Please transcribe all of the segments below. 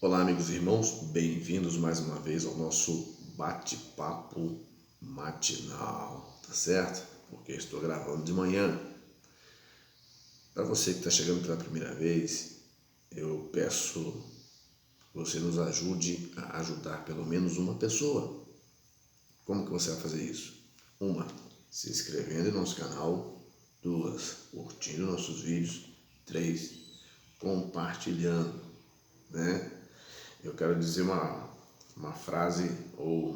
Olá, amigos e irmãos, bem-vindos mais uma vez ao nosso bate-papo matinal, tá certo? Porque estou gravando de manhã. Para você que está chegando pela primeira vez, eu peço que você nos ajude a ajudar pelo menos uma pessoa. Como que você vai fazer isso? 1, se inscrevendo em nosso canal. 2, curtindo nossos vídeos. 3, compartilhando, né? Eu quero dizer uma frase ou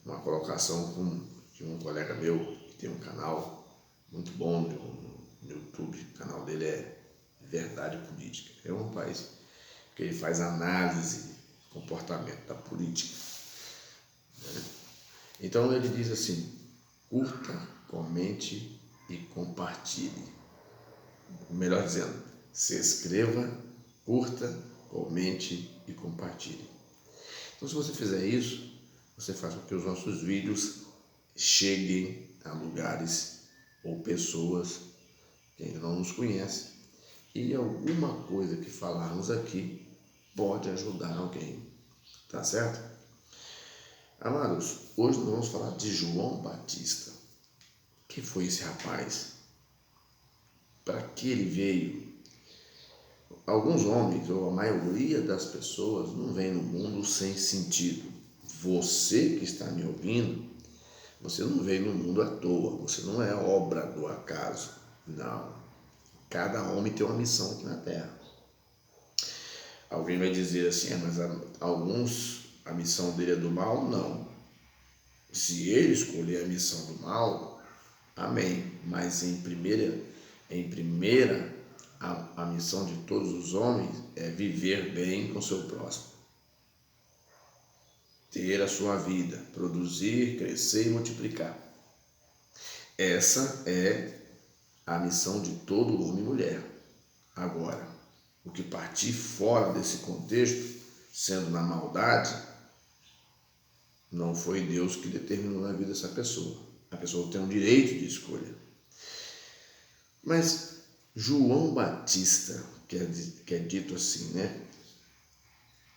uma colocação de um colega meu que tem um canal muito bom no YouTube. O canal dele é Verdade Política. É um rapaz que ele faz análise do comportamento da política, né? Então ele diz assim: curta, comente e compartilhe. Melhor dizendo, se inscreva, curta, comente e compartilhe. Então, se você fizer isso, você faz com que os nossos vídeos cheguem a lugares ou pessoas que ainda não nos conhecem, e alguma coisa que falarmos aqui pode ajudar alguém, tá certo? Amados, hoje nós vamos falar de João Batista. Quem foi esse rapaz? Para que ele veio? Alguns homens, ou a maioria das pessoas, não vem no mundo sem sentido. Você que está me ouvindo, você não veio no mundo à toa, você não é obra do acaso, não. Cada homem tem uma missão aqui na Terra. Alguém vai dizer assim, mas a missão dele é do mal? Não. Se ele escolher a missão do mal, amém. Mas em primeira, a missão de todos os homens é viver bem com seu próximo. Ter a sua vida, produzir, crescer e multiplicar. Essa é a missão de todo homem e mulher. Agora, o que partir fora desse contexto, sendo na maldade, não foi Deus que determinou na vida dessa pessoa. A pessoa tem um direito de escolha. Mas João Batista, que é dito assim, né?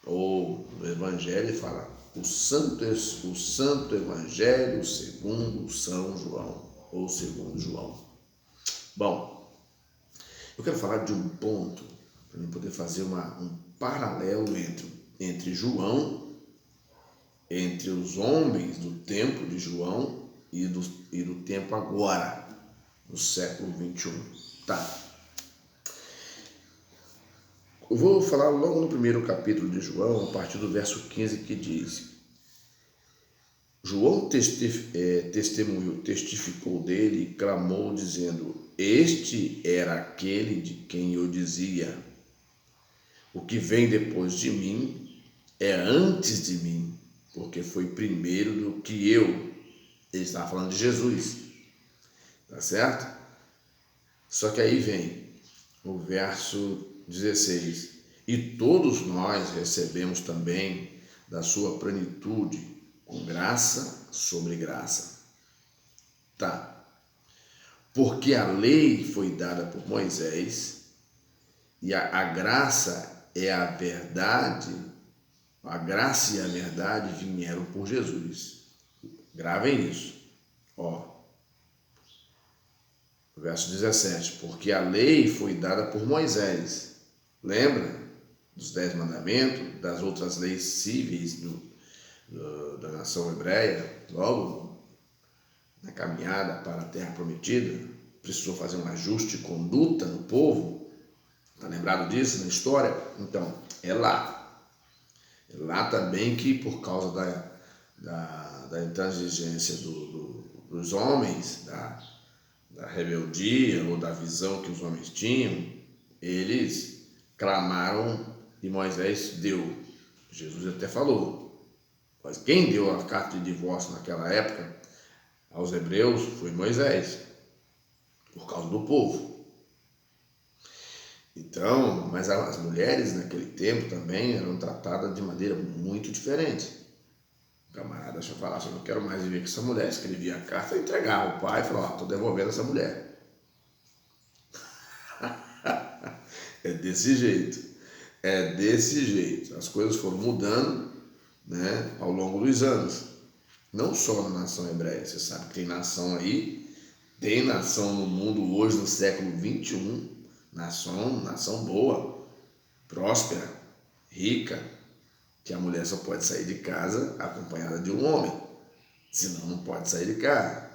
Ou no Evangelho fala o Santo Evangelho segundo São João, ou segundo João. Bom, eu quero falar de um ponto para mim poder fazer um paralelo entre João, entre os homens do tempo de João e do tempo agora, no século 21. Tá. Eu vou falar logo no primeiro capítulo de João, a partir do verso 15, que diz: João testificou dele e clamou, dizendo: este era aquele de quem eu dizia: o que vem depois de mim é antes de mim, porque foi primeiro do que eu. Ele estava falando de Jesus, tá certo? Só que aí vem o verso 16: e todos nós recebemos também da sua plenitude, com graça sobre graça. Tá. Porque a lei foi dada por Moisés e a graça e a verdade vieram por Jesus. Gravem isso. Ó. Verso 17, porque a lei foi dada por Moisés. Lembra dos 10 mandamentos, das outras leis cíveis da nação hebreia? Logo, na caminhada para a terra prometida, precisou fazer um ajuste de conduta no povo. Está lembrado disso na história? Então, é lá. É lá também que, por causa da intransigência dos homens, da rebeldia ou da visão que os homens tinham, eles clamaram e Moisés deu. Jesus até falou, mas quem deu a carta de divórcio naquela época aos hebreus foi Moisés, por causa do povo. Então, mas as mulheres naquele tempo também eram tratadas de maneira muito diferente. O camarada já falava assim, eu não quero mais viver com essa mulher. Escrevia a carta, entregava o pai e falava, estou devolvendo essa mulher. É desse jeito. É desse jeito. As coisas foram mudando, né, ao longo dos anos. Não só na nação hebreia. Você sabe que tem nação aí, tem nação no mundo hoje, no século XXI. Nação boa, próspera, rica, que a mulher só pode sair de casa acompanhada de um homem. Senão não pode sair de casa.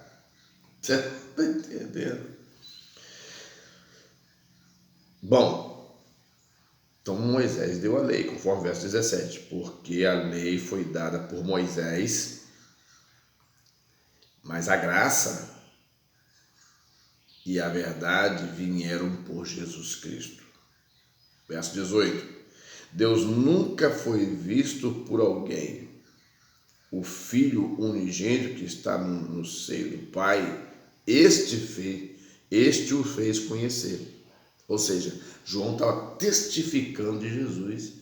Você está entendendo? Bom, então Moisés deu a lei, conforme o verso 17, porque a lei foi dada por Moisés, mas a graça e a verdade vieram por Jesus Cristo. Verso 18. Deus nunca foi visto por alguém. O Filho unigênito que está no seio do Pai, este o fez conhecer. Ou seja, João estava testificando de Jesus,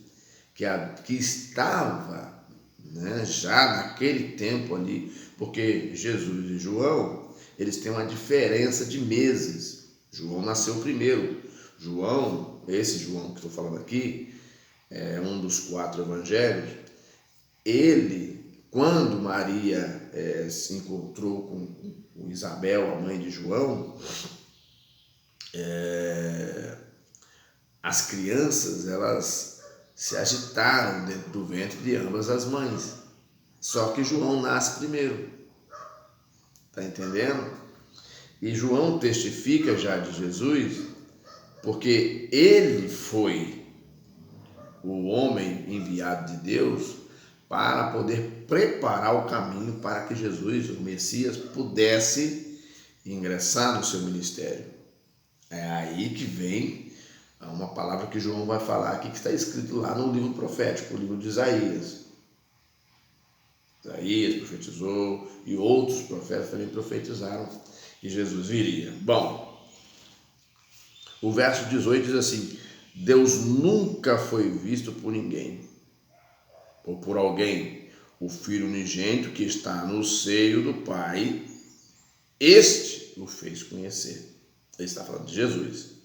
que estava, né, já naquele tempo ali, porque Jesus e João, eles têm uma diferença de meses. João nasceu primeiro. Esse João que estou falando aqui, é um dos 4 evangelhos. Ele, quando Maria se encontrou com Isabel, a mãe de João, as crianças, elas se agitaram dentro do ventre de ambas as mães. Só que João nasce primeiro. Está entendendo? E João testifica já de Jesus, porque ele foi o homem enviado de Deus para poder preparar o caminho para que Jesus, o Messias, pudesse ingressar no seu ministério. É aí que vem uma palavra que João vai falar aqui, que está escrito lá no livro profético, o livro de Isaías. Isaías profetizou e outros profetas também profetizaram que Jesus viria. Bom, o verso 18 diz assim: Deus nunca foi visto por ninguém, ou por alguém. O Filho unigênito que está no seio do Pai, este o fez conhecer. Ele está falando de Jesus.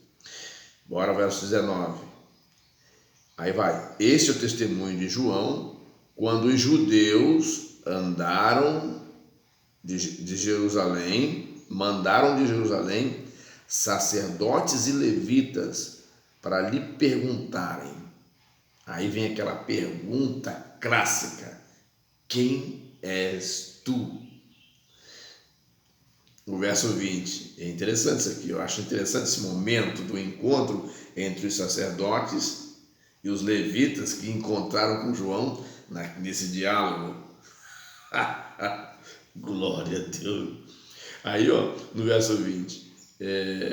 Bora ao verso 19. Aí vai. Este é o testemunho de João, quando os judeus mandaram de Jerusalém sacerdotes e levitas para lhe perguntarem. Aí vem aquela pergunta clássica: quem és tu? O verso 20, é interessante isso aqui, eu acho interessante esse momento do encontro entre os sacerdotes e os levitas que encontraram com João nesse diálogo. Glória a Deus. Aí, no verso 20,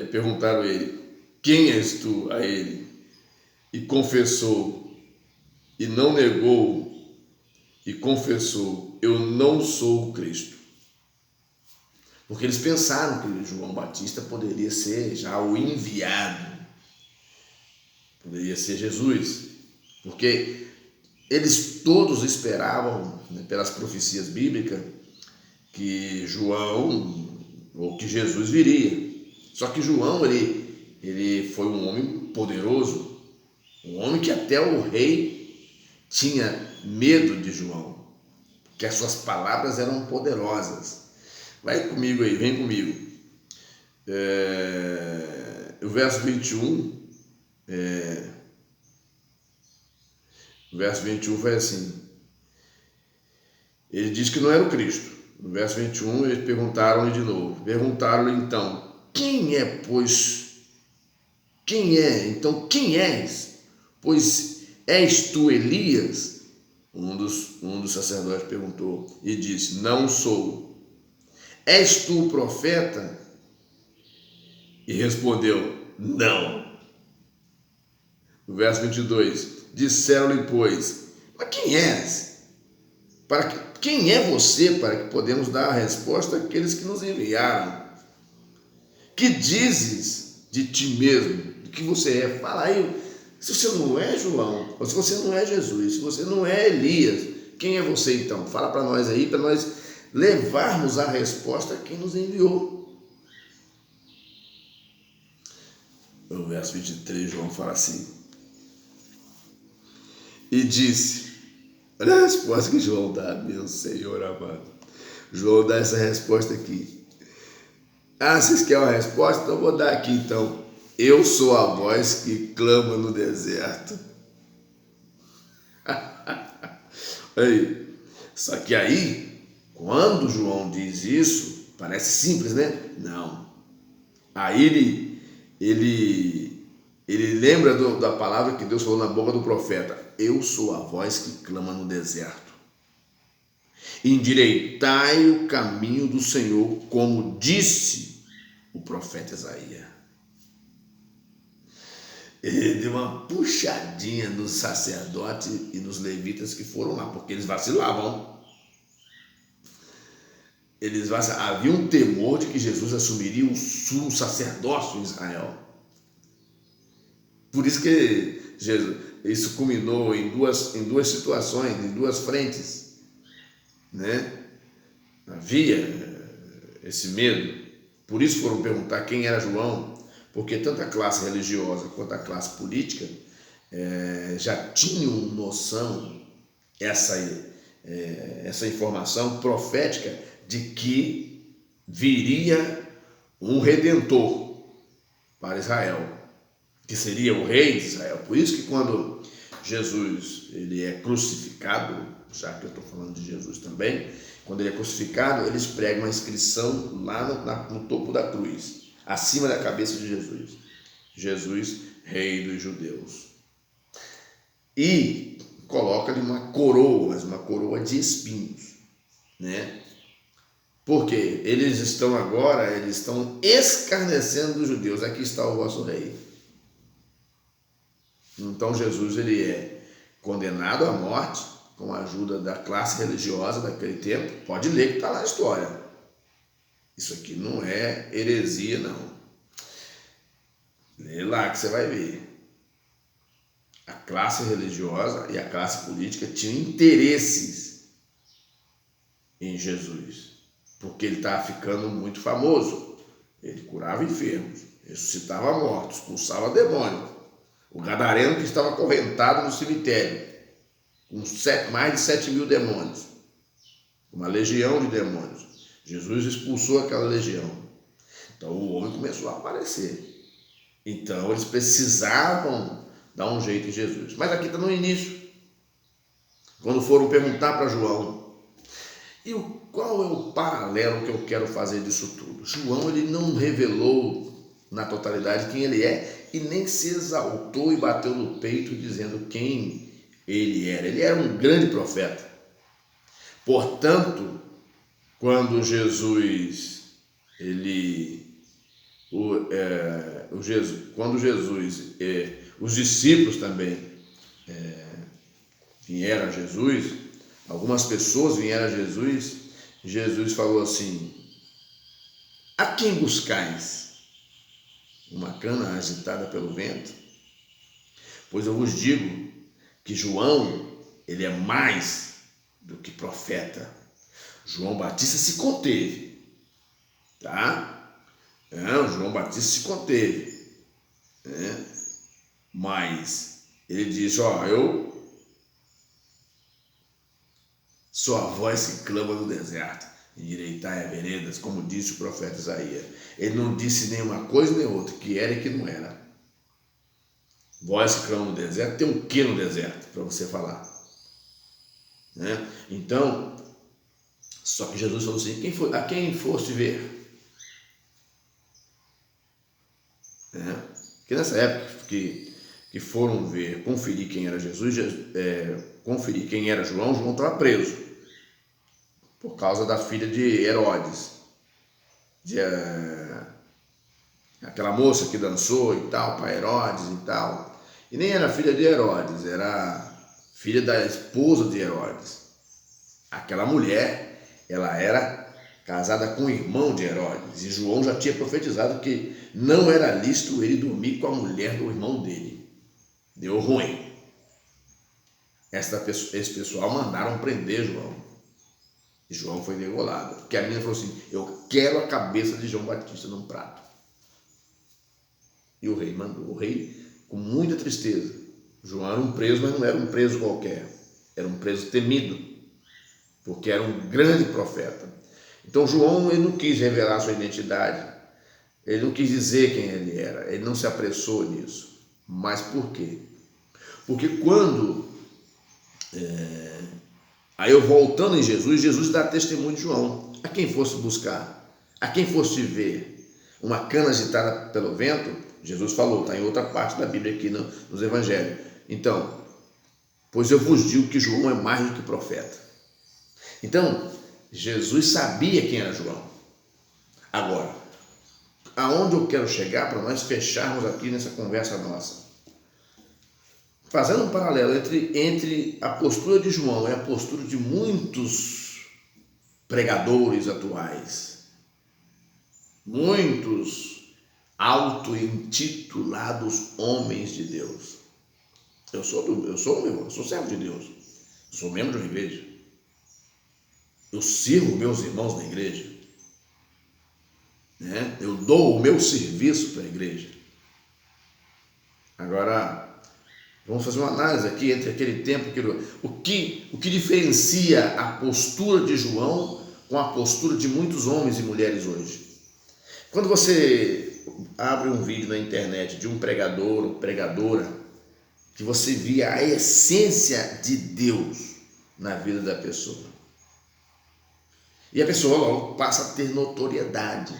perguntaram a ele: quem és tu? A ele. E confessou, e não negou, e confessou: eu não sou o Cristo. Porque eles pensaram que João Batista poderia ser já o enviado, poderia ser Jesus, porque eles todos esperavam, né, pelas profecias bíblicas, que João, ou que Jesus viria. Só que João, ele foi um homem poderoso, um homem que até o rei tinha medo de João, porque as suas palavras eram poderosas. Vai comigo aí, vem comigo. O verso 21, o verso 21 foi assim. Ele diz que não era o Cristo. No verso 21, eles perguntaram-lhe de novo. Perguntaram-lhe então: quem é, pois? Quem é? Então, quem és? Pois és tu Elias? Um dos sacerdotes perguntou e disse: não sou. És tu o profeta? E respondeu: não. No verso 22, disseram-lhe, pois: mas quem és? Quem é você para que podemos dar a resposta àqueles que nos enviaram? Que dizes de ti mesmo? Do que você é? Fala aí. Se você não é João, ou se você não é Jesus, se você não é Elias, quem é você então? Fala para nós aí, para nós levarmos a resposta a quem nos enviou. No verso 23, João fala assim: e disse, olha a resposta que João dá, meu Senhor amado. João dá essa resposta aqui. Ah, vocês querem uma resposta? Então eu vou dar aqui então. Eu sou a voz que clama no deserto. Aí. Só que aí, quando João diz isso, parece simples, né? Não. Aí ele lembra da palavra que Deus falou na boca do profeta. Eu sou a voz que clama no deserto. Endireitai o caminho do Senhor, como disse o profeta Isaías. Ele deu uma puxadinha nos sacerdotes e nos levitas que foram lá, porque eles vacilavam. Havia um temor de que Jesus assumiria o sumo sacerdócio em Israel. Por isso que isso culminou em duas situações, em duas frentes, né? Havia esse medo. Por isso foram perguntar quem era João, porque tanto a classe religiosa quanto a classe política já tinham noção, essa informação profética de que viria um redentor para Israel, que seria o rei de Israel. Por isso que quando Jesus ele é crucificado, já que eu estou falando de Jesus também, quando ele é crucificado, eles pregam uma inscrição lá no topo da cruz, acima da cabeça de Jesus. Jesus, rei dos judeus. E coloca-lhe uma coroa, mas uma coroa de espinhos, né? Porque eles estão escarnecendo dos judeus. Aqui está o vosso rei. Então Jesus ele é condenado à morte com a ajuda da classe religiosa daquele tempo. Pode ler que está lá a história. Isso aqui não é heresia, não. Lê lá que você vai ver. A classe religiosa e a classe política tinham interesses em Jesus, porque ele estava ficando muito famoso. Ele curava enfermos, ressuscitava mortos, expulsava demônios. O gadareno que estava acorrentado no cemitério, com mais de 7.000 demônios, uma legião de demônios. Jesus expulsou aquela legião. Então o homem começou a aparecer. Então eles precisavam dar um jeito em Jesus. Mas aqui está no início, quando foram perguntar para João, e qual é o paralelo que eu quero fazer disso tudo? João ele não revelou na totalidade quem ele é e nem se exaltou e bateu no peito dizendo quem ele era. Ele era um grande profeta. Portanto, quando Jesus os discípulos também vieram a Jesus, algumas pessoas vieram a Jesus, Jesus falou assim: a quem buscais? Uma cana agitada pelo vento? Pois eu vos digo que João, ele é mais do que profeta. João Batista se conteve, tá? João Batista se conteve, né? Mas ele diz, eu sou a voz que clama no deserto, endireitai as veredas, como disse o profeta Isaías. Ele não disse nenhuma coisa nem outra, que era e que não era. Voz que clama no deserto, tem um que no deserto para você falar, né? Então, só que Jesus falou assim, a quem foste ver? Porque nessa época que foram ver, conferir quem era Jesus, conferir quem era João estava preso por causa da filha de Herodes, aquela moça que dançou e tal, para Herodes e tal, e nem era filha de Herodes, era filha da esposa de Herodes. Aquela mulher, ela era casada com o irmão de Herodes, e João já tinha profetizado que não era lícito ele dormir com a mulher do irmão dele. Deu ruim. Esse pessoal mandaram prender João. E João foi degolado. Porque a menina falou assim, eu quero a cabeça de João Batista num prato. E o rei mandou. O rei, com muita tristeza, João era um preso, mas não era um preso qualquer. Era um preso temido, porque era um grande profeta. Então João, ele não quis revelar sua identidade, ele não quis dizer quem ele era, ele não se apressou nisso. Mas por quê? Porque quando, aí eu voltando em Jesus, Jesus dá testemunho de João. A quem fosse buscar, a quem fosse ver uma cana agitada pelo vento, Jesus falou, está em outra parte da Bíblia aqui nos Evangelhos. Então, pois eu vos digo que João é mais do que profeta. Então, Jesus sabia quem era João. Agora, aonde eu quero chegar para nós fecharmos aqui nessa conversa nossa? Fazendo um paralelo entre a postura de João e a postura de muitos pregadores atuais, muitos auto-intitulados homens de Deus. Eu sou servo de Deus, eu sou membro de uma igreja, eu sirvo meus irmãos na igreja, né? Eu dou o meu serviço para a igreja. Agora, vamos fazer uma análise aqui entre aquele tempo, o que diferencia a postura de João com a postura de muitos homens e mulheres hoje. Quando você abre um vídeo na internet de um pregador ou pregadora, que você via a essência de Deus na vida da pessoa. E a pessoa logo passa a ter notoriedade.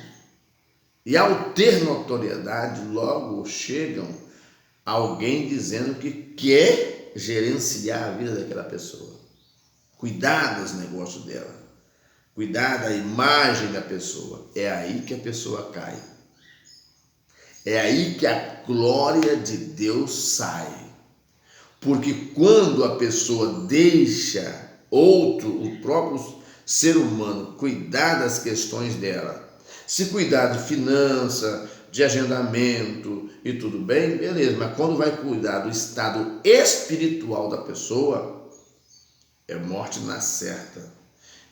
E ao ter notoriedade, logo chegam alguém dizendo que quer gerenciar a vida daquela pessoa. Cuidar dos negócios dela. Cuidar da imagem da pessoa. É aí que a pessoa cai. É aí que a glória de Deus sai. Porque quando a pessoa deixa o próprio ser humano, cuidar das questões dela, se cuidar de finança, de agendamento e tudo bem, beleza, mas quando vai cuidar do estado espiritual da pessoa, é morte na certa.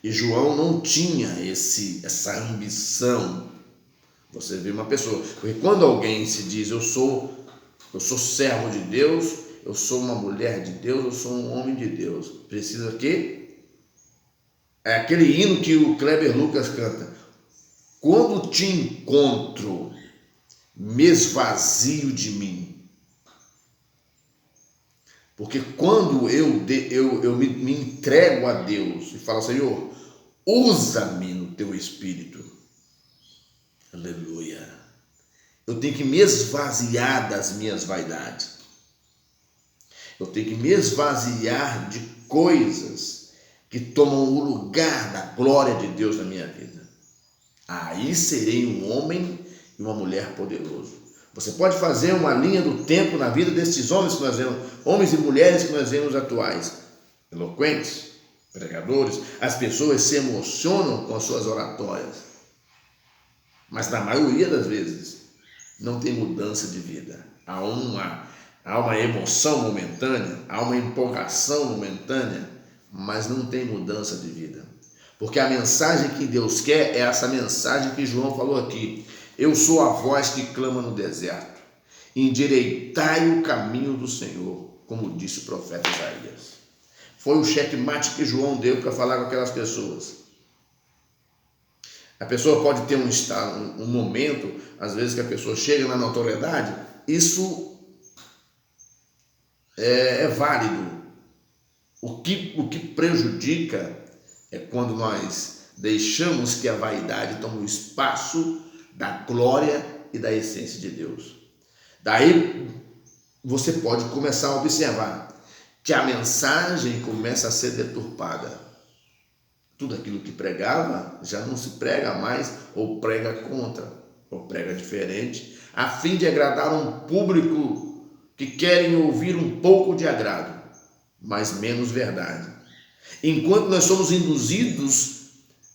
E João não tinha essa ambição. Você vê uma pessoa, porque quando alguém se diz eu sou servo de Deus, eu sou uma mulher de Deus, eu sou um homem de Deus. Precisa que? É aquele hino que o Kleber Lucas canta. Quando te encontro, me esvazio de mim. Porque quando eu me entrego a Deus e falo, Senhor, usa-me no teu espírito. Aleluia. Eu tenho que me esvaziar das minhas vaidades. Eu tenho que me esvaziar de coisas que tomam o lugar da glória de Deus na minha vida. Aí serei um homem e uma mulher poderoso. Você pode fazer uma linha do tempo na vida desses homens que nós vemos, homens e mulheres que nós vemos atuais, eloquentes, pregadores. As pessoas se emocionam com as suas oratórias, mas na maioria das vezes não tem mudança de vida. Há uma emoção momentânea, há uma empolgação momentânea, mas não tem mudança de vida. Porque a mensagem que Deus quer é essa mensagem que João falou aqui. Eu sou a voz que clama no deserto. Endireitai o caminho do Senhor, como disse o profeta Isaías. Foi o checkmate que João deu para falar com aquelas pessoas. A pessoa pode ter um momento, às vezes que a pessoa chega na notoriedade, isso é válido. O que prejudica é quando nós deixamos que a vaidade tome o espaço da glória e da essência de Deus. Daí você pode começar a observar que a mensagem começa a ser deturpada. Tudo aquilo que pregava já não se prega mais, ou prega contra, ou prega diferente, a fim de agradar um público que querem ouvir um pouco de agrado, mas menos verdade. Enquanto nós somos induzidos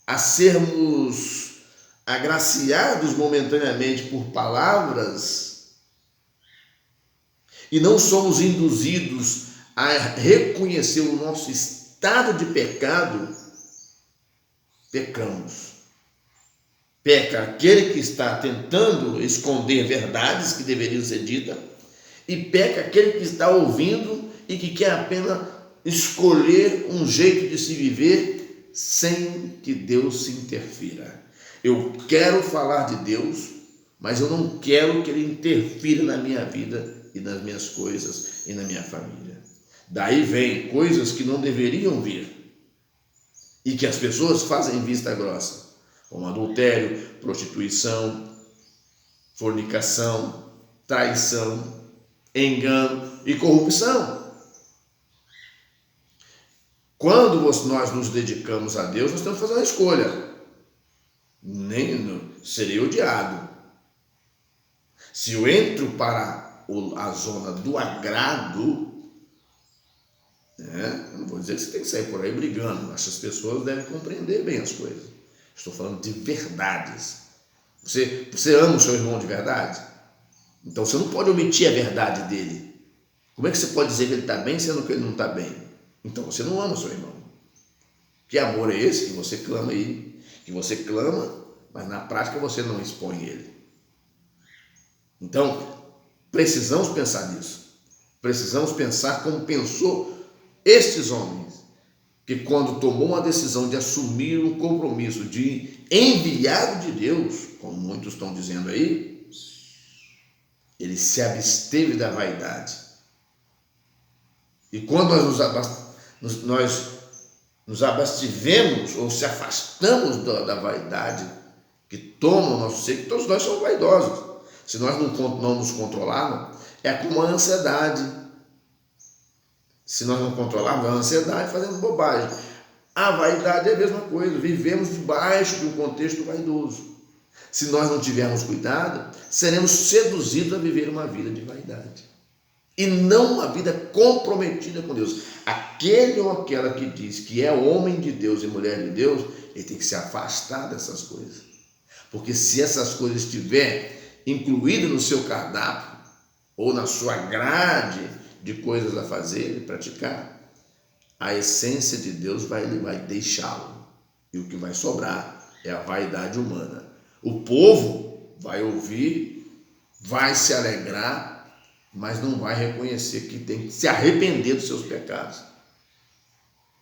a sermos agraciados momentaneamente por palavras e não somos induzidos a reconhecer o nosso estado de pecado, pecamos. Peca aquele que está tentando esconder verdades que deveriam ser ditas E peca aquele que está ouvindo e que quer apenas escolher um jeito de se viver sem que Deus se interfira. Eu quero falar de Deus, mas eu não quero que Ele interfira na minha vida e nas minhas coisas e na minha família. Daí vem coisas que não deveriam vir e que as pessoas fazem vista grossa, como adultério, prostituição, fornicação, traição, engano e corrupção. Quando nós nos dedicamos a Deus, nós temos que fazer uma escolha. Nem serei odiado. Se eu entro para a zona do agrado, eu não vou dizer que você tem que sair por aí brigando, mas as pessoas devem compreender bem as coisas. Estou falando de verdades. Você ama o seu irmão de verdade? Então você não pode omitir a verdade dele. Como é que você pode dizer que ele está bem, sendo que ele não está bem? Então você não ama o seu irmão. Que amor é esse que você clama aí? Que você clama, mas na prática você não expõe ele. Então, precisamos pensar nisso. Precisamos pensar como pensou estes homens, que quando tomou uma decisão de assumir um compromisso de enviado de Deus, como muitos estão dizendo aí, ele se absteve da vaidade. E quando nós nos abstivemos ou se afastamos da vaidade que toma o nosso ser, que todos nós somos vaidosos. Se nós não nos controlarmos, é como a ansiedade. Se nós não controlarmos a ansiedade, fazendo bobagem. A vaidade é a mesma coisa. Vivemos debaixo de um contexto vaidoso. Se nós não tivermos cuidado, seremos seduzidos a viver uma vida de vaidade. E não uma vida comprometida com Deus. Aquele ou aquela que diz que é homem de Deus e mulher de Deus, ele tem que se afastar dessas coisas. Porque se essas coisas estiver incluídas no seu cardápio ou na sua grade de coisas a fazer e praticar, a essência de Deus vai deixá-lo. E o que vai sobrar é a vaidade humana. O povo vai ouvir, vai se alegrar, mas não vai reconhecer que tem que se arrepender dos seus pecados.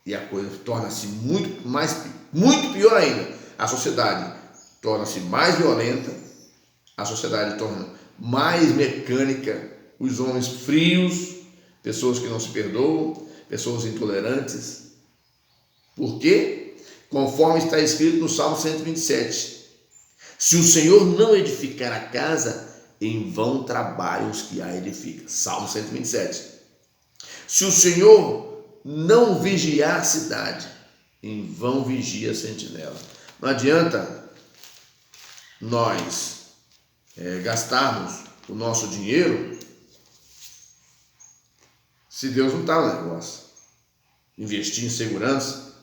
E a coisa torna-se muito pior ainda. A sociedade torna-se mais violenta, a sociedade torna mais mecânica, os homens frios, pessoas que não se perdoam, pessoas intolerantes. Por quê? Conforme está escrito no Salmo 127, se o Senhor não edificar a casa, em vão trabalham os que a edificam. Salmo 127. Se o Senhor não vigiar a cidade, em vão vigia a sentinela. Não adianta nós gastarmos o nosso dinheiro se Deus não está no negócio. Investir em segurança.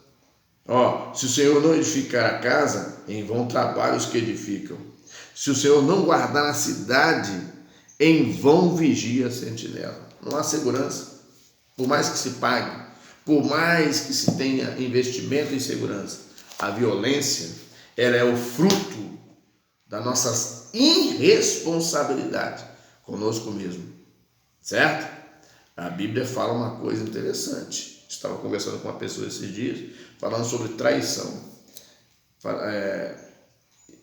Se o Senhor não edificar a casa, em vão trabalham os que edificam. Se o Senhor não guardar a cidade, em vão vigia a sentinela. Não há segurança. Por mais que se pague, por mais que se tenha investimento em segurança, a violência, ela é o fruto da nossa irresponsabilidade conosco mesmo. Certo? A Bíblia fala uma coisa interessante. Estava conversando com uma pessoa esses dias, falando sobre traição.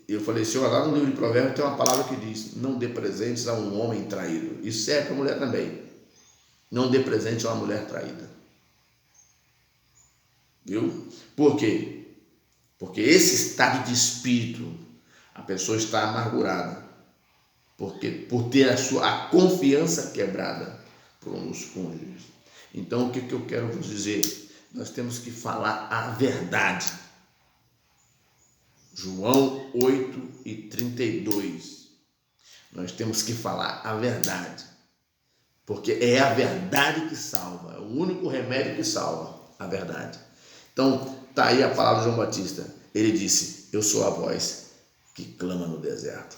Eu falei assim, lá no livro de Provérbios tem uma palavra que diz, não dê presentes a um homem traído. Isso serve para a mulher também. Não dê presente a uma mulher traída. Viu? Por quê? Porque esse estado de espírito, a pessoa está amargurada. Por ter a confiança quebrada por um dos cônjuges. Então, o que eu quero vos dizer? Nós temos que falar a verdade. João 8:32. Nós temos que falar a verdade. Porque é a verdade que salva. É o único remédio que salva, a verdade. Então, está aí a palavra de João Batista. Ele disse, eu sou a voz que clama no deserto.